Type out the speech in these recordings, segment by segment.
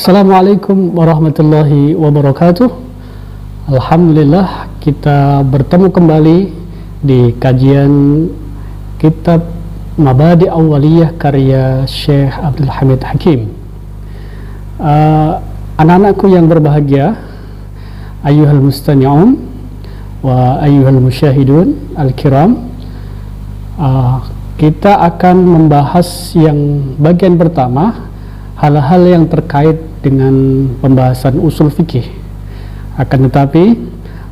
Assalamualaikum warahmatullahi wabarakatuh. Alhamdulillah kita bertemu kembali di kajian kitab Mabadi Awwaliyah karya Syekh Abdul Hamid Hakim. Anak-anakku yang berbahagia, ayyuhal mustami'un wa ayyuhal musyahidun al-kiram, kita akan membahas yang bagian pertama, hal-hal yang terkait dengan pembahasan usul fikih. Akan tetapi,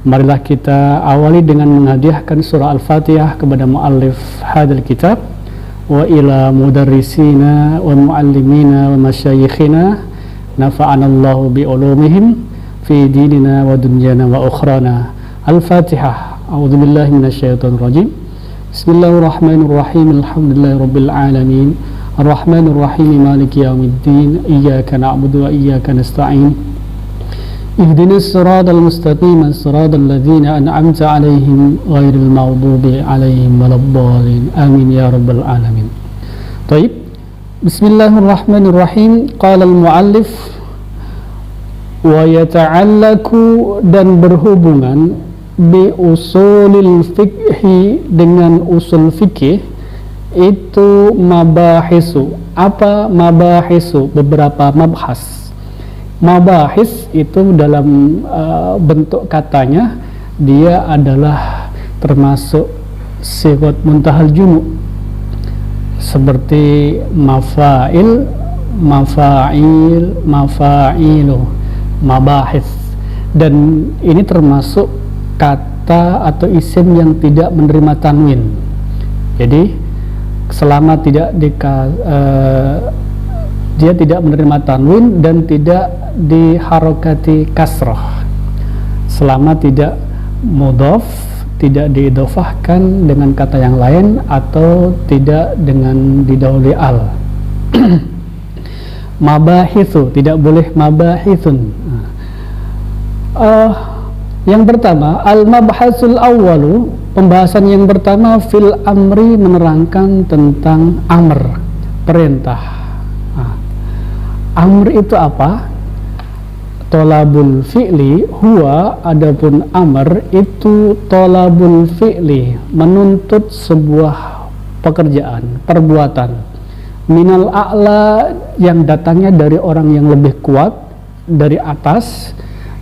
marilah kita awali dengan menghadiahkan surah Al-Fatihah kepada muallif hadal kitab, wa ila mudarrisina wa muallimina wa masyayikhina, nafa'anallahu bi'ulumihim fi dinina wa dunyana wa ukhrana. Al-Fatihah. A'udzubillahi minasyaitonir rajim. Bismillahirrahmanirrahim. Alhamdulillahirabbil alamin. Ar-Rahmanir Rahim. Maliki yaumiddin. Iyyaka na'budu wa iyyaka nasta'in. Ihdinas siratal mustaqim, siratal ladzina an'amta 'alaihim ghairil maghdubi 'alaihim waladdallin. Amin ya rabbal alamin. Baik. Bismillahirrahmanirrahim. Qala al-muallif wa yata'allaku, dan berhubungan bi usulil fikhi, dengan usul fikih itu mabahisu. Apa mabahisu? Beberapa mabhas. Mabahis itu dalam bentuk katanya dia adalah termasuk sigat muntahal jumu, seperti mafail, mafail, mafailu, mabahis. Dan ini termasuk kata atau isim yang tidak menerima tanwin. Jadi selama dia tidak menerima tanwin dan tidak diharokati kasrah, selama tidak mudhaf, tidak diidhofahkan dengan kata yang lain, atau tidak dengan didahului al. Mabahithu, tidak boleh mabahithun. Yang pertama, al-mabhasul awwalu, pembahasan yang pertama, fil amri, menerangkan tentang amr, perintah. Amr itu apa? Tolabul fi'li huwa, adapun amr itu tolabul fi'li, menuntut sebuah pekerjaan, perbuatan, minal a'la, yang datangnya dari orang yang lebih kuat, dari atas,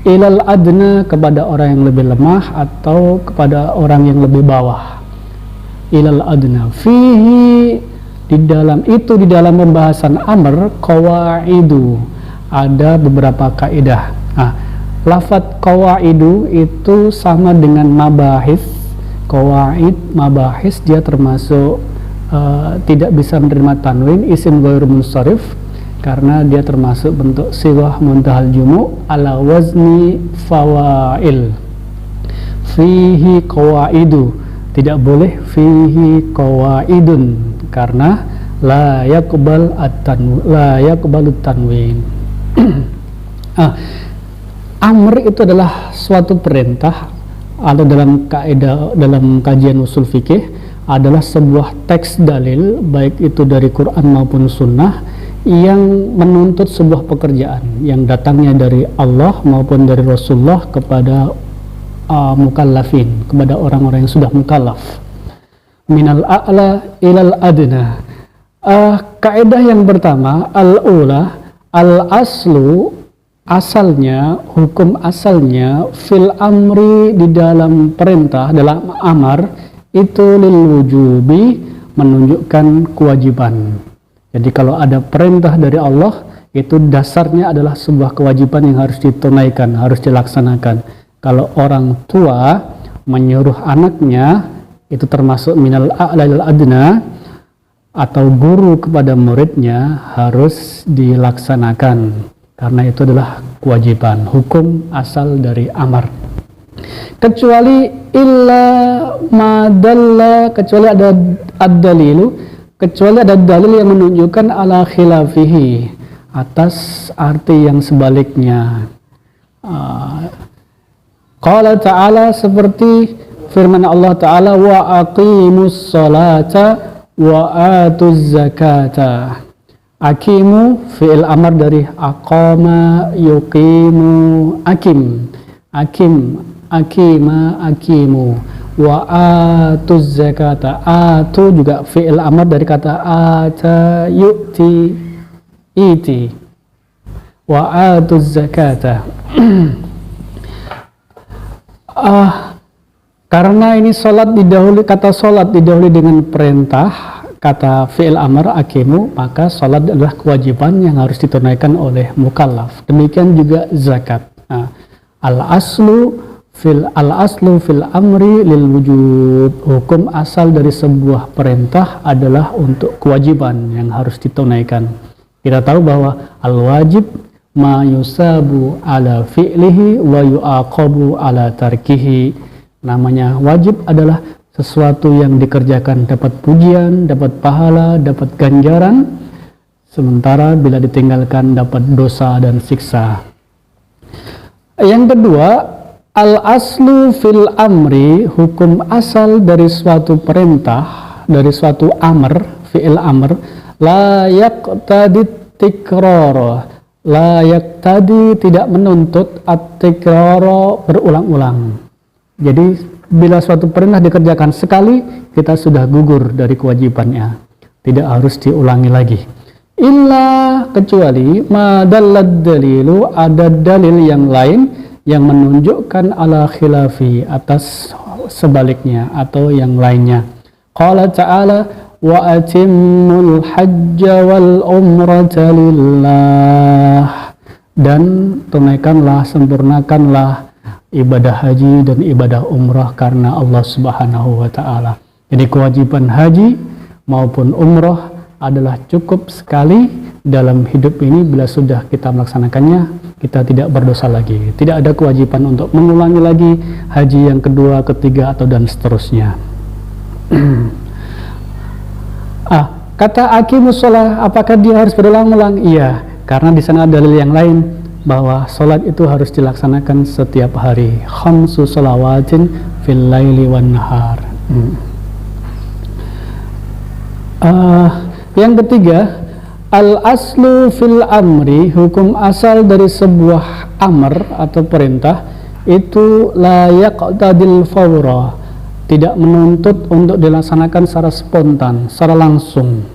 ilal adna, kepada orang yang lebih lemah, atau kepada orang yang lebih bawah. Ilal adna fihi, di dalam itu, di dalam pembahasan amr, qawaidu, ada beberapa kaidah. Lafadz qawaidu itu sama dengan mabahis. Qawaid, mabahis, dia termasuk tidak bisa menerima tanwin, isim ghair munsharif, karena dia termasuk bentuk sighah muntahal jumu ala wazni fawail. Fihi qawaidu, tidak boleh fihi qawaidun, karena la yaqbalu tanwin. Amr itu adalah suatu perintah, atau dalam kaidah, dalam kajian usul fikih, adalah sebuah teks dalil, baik itu dari Quran maupun sunnah, yang menuntut sebuah pekerjaan yang datangnya dari Allah maupun dari Rasulullah kepada mukallafin, kepada orang-orang yang sudah mukallaf. Minal a'la ilal adna. Kaidah yang pertama, al-ula, al-aslu, asalnya, hukum asalnya, fil amri, di dalam perintah, dalam amar, itu lil wujubi, menunjukkan kewajiban. Jadi kalau ada perintah dari Allah, itu dasarnya adalah sebuah kewajiban yang harus ditunaikan, harus dilaksanakan. Kalau orang tua menyuruh anaknya, itu termasuk minal a'la ilal adna, atau guru kepada muridnya, harus dilaksanakan, karena itu adalah kewajiban, hukum asal dari amar. Kecuali illa madalla, kecuali ada ad-dalilu, kecuali ada dalil yang menunjukkan ala khilafihi, atas arti yang sebaliknya. Qala ta'ala, seperti firman Allah Ta'ala, wa aqimus salata wa atuz zakata. Akimu fi'il amar dari aqama yuqimu akim. Akim, akima, akimu. Wa atuz zakata. Atu juga fi'il amar dari kata ata yu'ti iti. Wa atuz zakata. Karena ini salat didahului, kata salat didahului dengan perintah, kata fi'il amr akimu, maka salat adalah kewajiban yang harus ditunaikan oleh mukallaf. Demikian juga zakat. Al-aslu fil amri lil wujub. Hukum asal dari sebuah perintah adalah untuk kewajiban yang harus ditunaikan. Kita tahu bahwa al-wajib ma yusabu ala fi'lihi wa yu'aqabu ala tarkihi. Namanya wajib adalah sesuatu yang dikerjakan dapat pujian, dapat pahala, dapat ganjaran, sementara bila ditinggalkan dapat dosa dan siksa. Yang kedua, al-aslu fil amri, hukum asal dari suatu perintah, dari suatu amr, fi'il amr, la yaqtadi tikrara, la yaqtadi tidak menuntut at-tikrara berulang-ulang. Jadi bila suatu perintah dikerjakan sekali, kita sudah gugur dari kewajibannya, tidak harus diulangi lagi. Illa, kecuali madallad dalilu, ada dalil yang lain yang menunjukkan ala khilafi, atas sebaliknya atau yang lainnya. Qala ta'ala wa atimmul hajja wal umrata lillah, dan tunaikanlah, sempurnakanlah ibadah haji dan ibadah umrah karena Allah Subhanahu wa ta'ala. Jadi kewajiban haji maupun umrah adalah cukup sekali dalam hidup ini. Bila sudah kita melaksanakannya, kita tidak berdosa lagi. Tidak ada kewajiban untuk mengulangi lagi haji yang kedua, ketiga, atau dan seterusnya. Kata aqimus shalah, apakah dia harus berulang-ulang? Iya, karena di sana ada dalil yang lain bahwa sholat itu harus dilaksanakan setiap hari. Khamsu shalawatin fil laili wan nahar. Yang ketiga, al-aslu fil amri, hukum asal dari sebuah amr atau perintah itu la yaqtadil fawra, tidak menuntut untuk dilaksanakan secara spontan, secara langsung.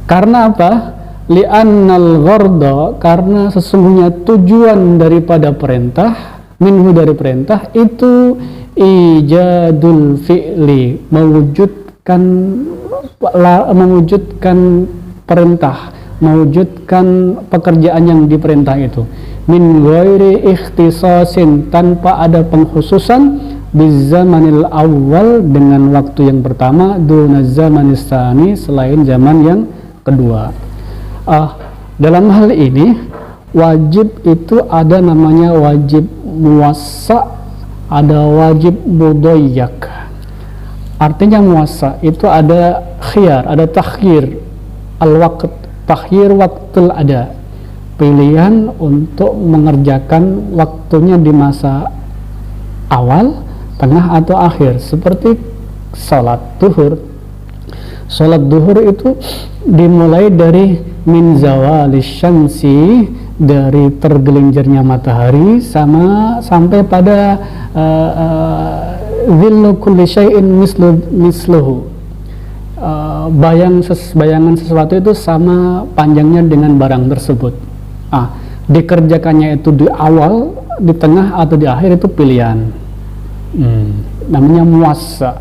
Karena apa? Li'annal gharda, karena sesungguhnya tujuan daripada perintah, minhu dari perintah itu ijadul fi'li, mewujudkan perintah, mewujudkan pekerjaan yang diperintah itu. Min ghairi ikhtisasin, tanpa ada pengkhususan, bizamanil awal, dengan waktu yang pertama, duna zamanis tsani, selain zaman yang kedua. Dalam hal ini wajib itu ada namanya wajib muwassa, ada wajib mudayyak. Artinya muwassa itu ada khiyar, ada takhir al-waqt, takhir waktul ada, pilihan untuk mengerjakan waktunya di masa awal, tengah, atau akhir. Seperti salat duhur. Salat duhur itu dimulai dari min zawalis syamsi, dari tergelincirnya matahari sampai pada dhillu kulli syai'in misluhu, bayangan sesuatu itu sama panjangnya dengan barang tersebut. Dikerjakannya itu di awal, di tengah, atau di akhir itu pilihan. Namanya muwassa,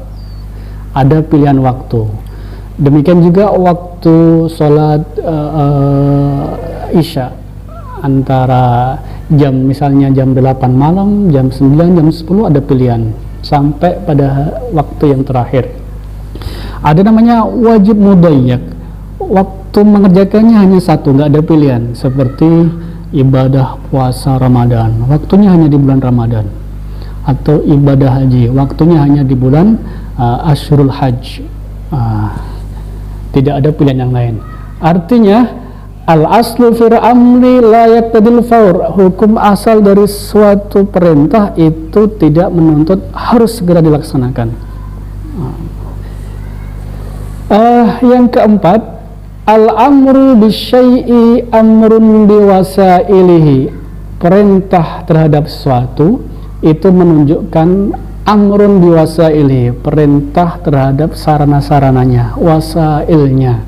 ada pilihan waktu. Demikian juga waktu sholat isya, antara misalnya jam 8 malam, jam 9, jam 10 ada pilihan, sampai pada waktu yang terakhir. Ada namanya wajib mudayyak, waktu mengerjakannya hanya satu, nggak ada pilihan. Seperti ibadah puasa Ramadan, waktunya hanya di bulan Ramadan. Atau ibadah haji, waktunya hanya di bulan Ashurul Hajj. Tidak ada pilihan yang lain. Artinya al-aslu fil amri la yaqtadil fawr, hukum asal dari suatu perintah itu tidak menuntut harus segera dilaksanakan. Yang keempat, Al-amru bisyai'i amrun biwasailihi. Perintah terhadap sesuatu itu menunjukkan amrun biwasailihi, perintah terhadap sarana-sarananya, wasailnya.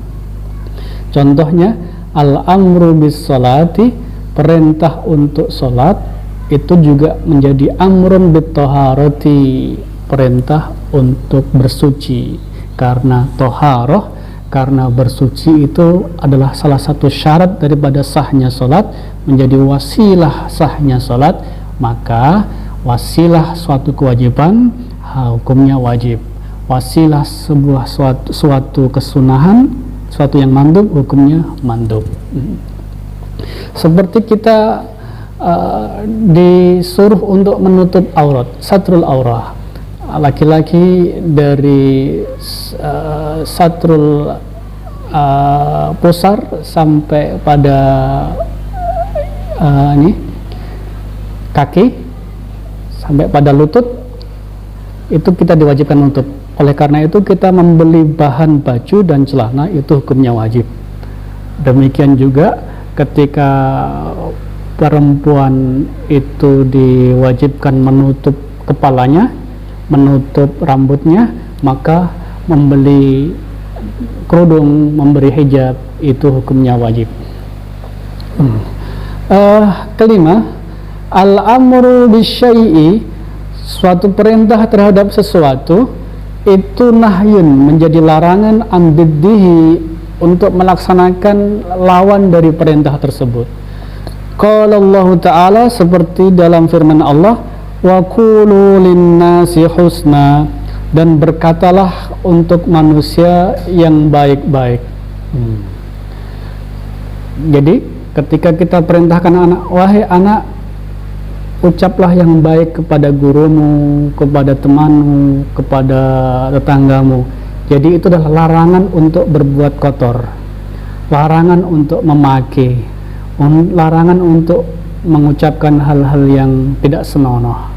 Contohnya al-amru bis salati, perintah untuk salat, itu juga menjadi amrun bit taharati, perintah untuk bersuci. Karena toharoh, karena bersuci itu adalah salah satu syarat daripada sahnya salat, menjadi wasilah sahnya salat, maka wasilah suatu kewajiban hukumnya wajib, wasilah sebuah suatu kesunahan, suatu yang mandub, hukumnya mandub. Seperti kita disuruh untuk menutup aurat, satrul aurah. Laki-laki dari satrul pusar sampai pada kaki, sampai pada lutut, itu kita diwajibkan menutup. Oleh karena itu kita membeli bahan baju dan celana itu hukumnya wajib. Demikian juga ketika perempuan itu diwajibkan menutup kepalanya, menutup rambutnya, maka membeli kerudung, memberi hijab itu hukumnya wajib. Kelima, al-amru bisyai'i, suatu perintah terhadap sesuatu itu nahyun, menjadi larangan, ambiddihi, untuk melaksanakan lawan dari perintah tersebut. Qala Allah Ta'ala, seperti dalam firman Allah, wa qulu linnasi husna, dan berkatalah untuk manusia yang baik-baik. Jadi ketika kita perintahkan anak, wahai anak, ucaplah yang baik kepada gurumu, kepada temanmu, kepada tetanggamu. Jadi itu adalah larangan untuk berbuat kotor, larangan untuk memaki, larangan untuk mengucapkan hal-hal yang tidak senonoh.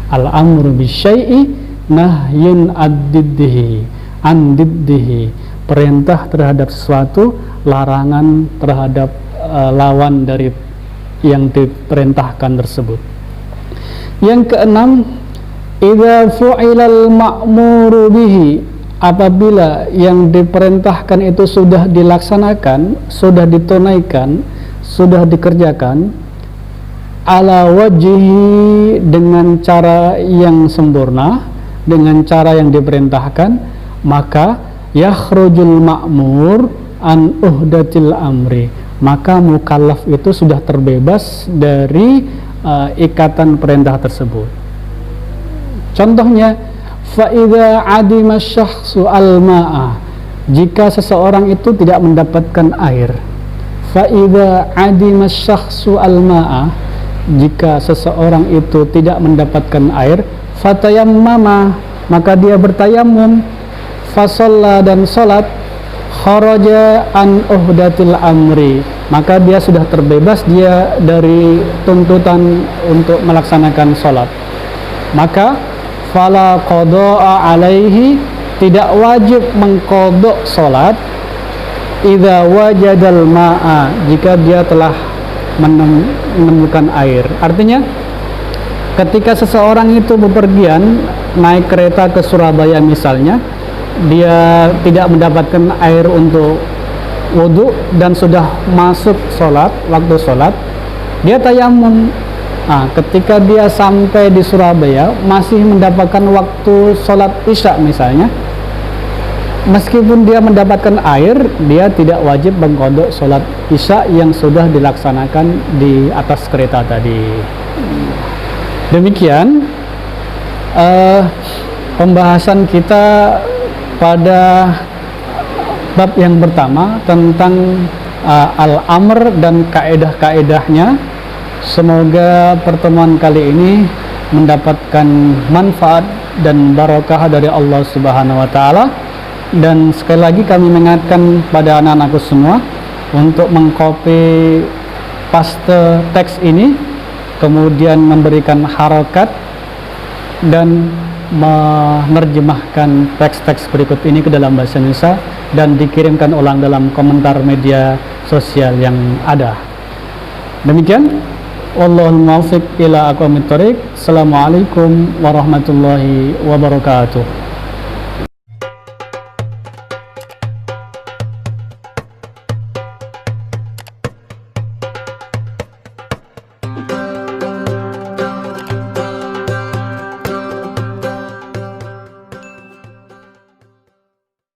Al-amru bisyai'i nahyun an-diddihi, perintah terhadap sesuatu, larangan terhadap lawan dari yang diperintahkan tersebut. Yang keenam, idza fu'ilal ma'muru bihi, apabila yang diperintahkan itu sudah dilaksanakan, sudah ditunaikan, sudah dikerjakan, ala wajhi, dengan cara yang sempurna, dengan cara yang diperintahkan, maka yakhrujul ma'mur an uhdatil amri, maka mukallaf itu sudah terbebas dari ikatan perintah tersebut. Contohnya, fa idza adima syakhsu al-ma'a, jika seseorang itu tidak mendapatkan air. Fa idza adima syakhsu al-ma'a, jika seseorang itu tidak mendapatkan air, fatayammama, maka dia bertayamum, fasalla, dan salat, kharaja an uhdatil amri, maka dia sudah terbebas dia dari tuntutan untuk melaksanakan salat. Maka fala qada'a alaihi, tidak wajib mengqadha salat, idza wajadal ma'a, jika dia telah menemukan air. Artinya ketika seseorang itu bepergian naik kereta ke Surabaya misalnya, dia tidak mendapatkan air untuk wudhu dan sudah masuk sholat, waktu sholat, dia tayamum. Nah, ketika dia sampai di Surabaya masih mendapatkan waktu sholat isya misalnya, meskipun dia mendapatkan air, dia tidak wajib mengqadha sholat isya yang sudah dilaksanakan di atas kereta tadi. Demikian pembahasan kita pada bab yang pertama tentang al-amr dan kaedah-kaedahnya. Semoga pertemuan kali ini mendapatkan manfaat dan barakah dari Allah Subhanahu wa Ta'ala. Dan sekali lagi kami mengingatkan pada anak-anakku semua untuk mengcopy paste teks ini, kemudian memberikan harokat dan menerjemahkan teks-teks berikut ini ke dalam bahasa Indonesia dan dikirimkan ulang dalam komentar media sosial yang ada. Demikian, wallahul muwaffiq ila aqwamit thoriq. Assalamualaikum warahmatullahi wabarakatuh.